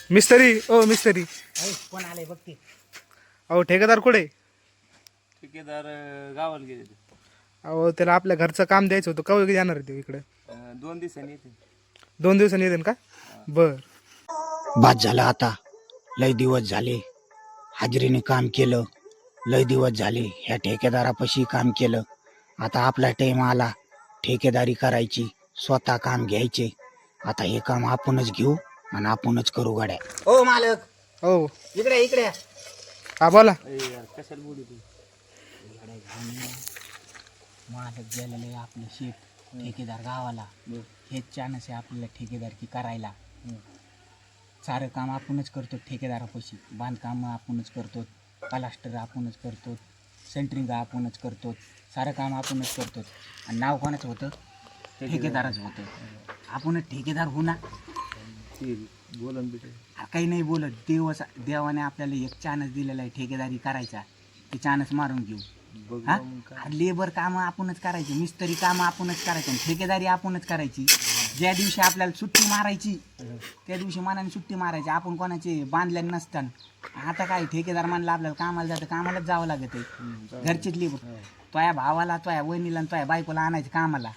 मिस्त्री ओ मिस्त्री कोण आलंय बघते. अहो ठेकेदार कुठे? ठेकेदार गावाला गेले ते. अहो त्याला आपल्या घरचं काम द्यायचं होतं, कधी येणार आहे ते इकडे? 2 दिवसांनी येते. 2 दिवसांनी येते का? बर. बाद झाला आता. लय दिवस झाले हाजरीने काम केलं, लय दिवस झाले ह्या ठेकेदारापाशी काम केलं. आता आपला टाइम आला ठेकेदारी करायची, स्वतः काम घ्यायचे. आता हे काम आपणच घेऊ आणि आपणच करू गाड्या. ओ मालक, हो इकडे इकडे. हा बोला. कशाला बोलू तू? मालक गेलेलं आहे आपलं शेत ठेकेदार गावाला. हेच चान्स आहे आपल्याला ठेकेदारकी करायला. सारं काम आपणच करतो ठेकेदारापाशी. बांधकाम आपणच करतो, प्लास्टर आपणच करतो, सेंटरिंग आपणच करतो, सारं काम आपणच करतो. आणि नाव कोणाचं होतं? ठेकेदाराचं होतं. आपणच ठेकेदार होऊ ना. बोलन बिटे काही नाही बोलत. देवाने आपल्याला एक चान्स दिलेला आहे ठेकेदारी करायचा. ते चान्स मारून घेऊ. हा, लेबर कामं आपणच करायची, मिस्त्री कामं आपणच करायची, ठेकेदारी आपणच करायची. ज्या दिवशी आपल्याला सुट्टी मारायची त्या दिवशी मनाने सुट्टी मारायची. आपण कोणाचे बांधल्या नसताना. आता काय ठेकेदार मानला आपल्याला कामाला जातं, कामालाच जावं लागत आहे. घरचीच लेबर. तोया भावाला, तोया वहिनीला आणि तोया बायकोला आणायचं कामाला.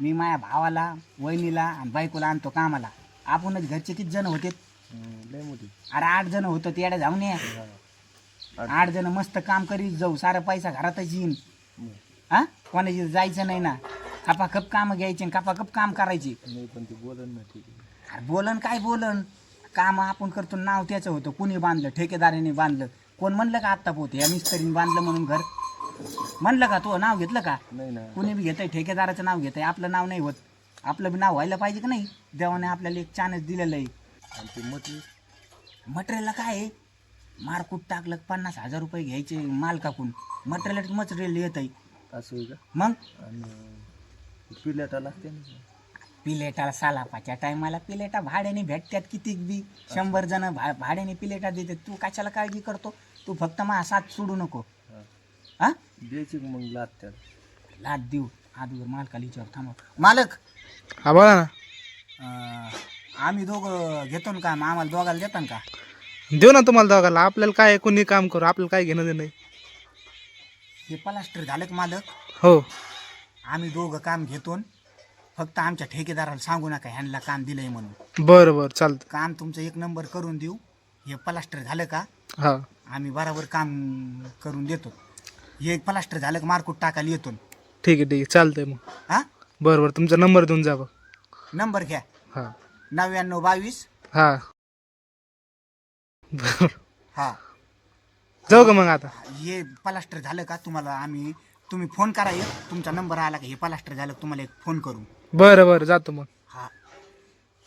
मी माझ्या भावाला, वहिनीला आणि बायकोला आणतो कामाला. आपणच घरचे किती जण होते? अरे 8 जण होतं. ते येड्या जाऊन या 8 जण मस्त काम करीत जाऊ. सारा पैसा घरातच येईन. हा, कोणाची जायचं नाही ना. खपाखप काम घ्यायचे आणि खपाखप काम करायचे. पण ते बोलन ना. ठीक आहे. अरे बोलन काय बोलन, काम आपण करतो. नाव त्याचं होतं. कुणी बांधलं? ठेकेदाराने बांधलं. कोण म्हणलं का आत्ता पोत या मिस्त्रीने बांधलं म्हणून घर? म्हणलं का? तो नाव घेतलं का? नाही ना. कुणी बी घेतंय, ठेकेदाराचं नाव घेतंय, आपलं नाव नाही होत. आपलं बी नाव व्हायला पाहिजे का नाही? देवाने आपल्याला एक चान्स दिलेलं आहे. आणि ते मटेरियलला काय आहे? मारकूट टाकलं 50,000 रुपये घ्यायचे मालकाकून. मटेरियल येत आहे. असं आहे का? मग आणि पिल्याटा लागते ना. पिलेटाला सालापाच्या टायमाला पिलेटा भाड्याने भेटतात. किती बी 100 जण भाड्याने पिलेटा देतात. तू कशाला काळजी करतो? तू फक्त माझा साथ सोडू नको. हा, द्यायची मग लात त्याला. लाद देऊ. आधीवर मालकाला विचार. थांबा मालक. हा बोला ना. आम्ही दोघं घेतो ना काम? आम्हाला दोघाला देता का? देऊ ना तुम्हाला दोघाला. आपल्याला काय कोणी काम करू, आपल्याला काय घेणं देणं नाही. हे प्लास्टर झालं का मालक? हो. आम्ही दोघं काम घेतो. फक्त आमच्या ठेकेदाराला सांगू नका ह्यांना काम दिलंय म्हणून. बरं बरं चालतं. काम तुमचं 1 नंबर करून देऊ. हे प्लास्टर झालं का हा आम्ही बराबर काम करून देतो. हे प्लास्टर झालं का मारकूट टाकायला येतो. ठीक आहे चालतंय मग. हा, बरं बरं तुमचा नंबर देऊन जा बघ. नंबर घ्या. हा 9922. हा बरं. हा, जाऊ का मग आता? हे प्लास्टर झालं का तुम्ही फोन करा. तुमचा नंबर आला का हे प्लास्टर झालं तुम्हाला एक फोन करू. बरं बरं जातो मग.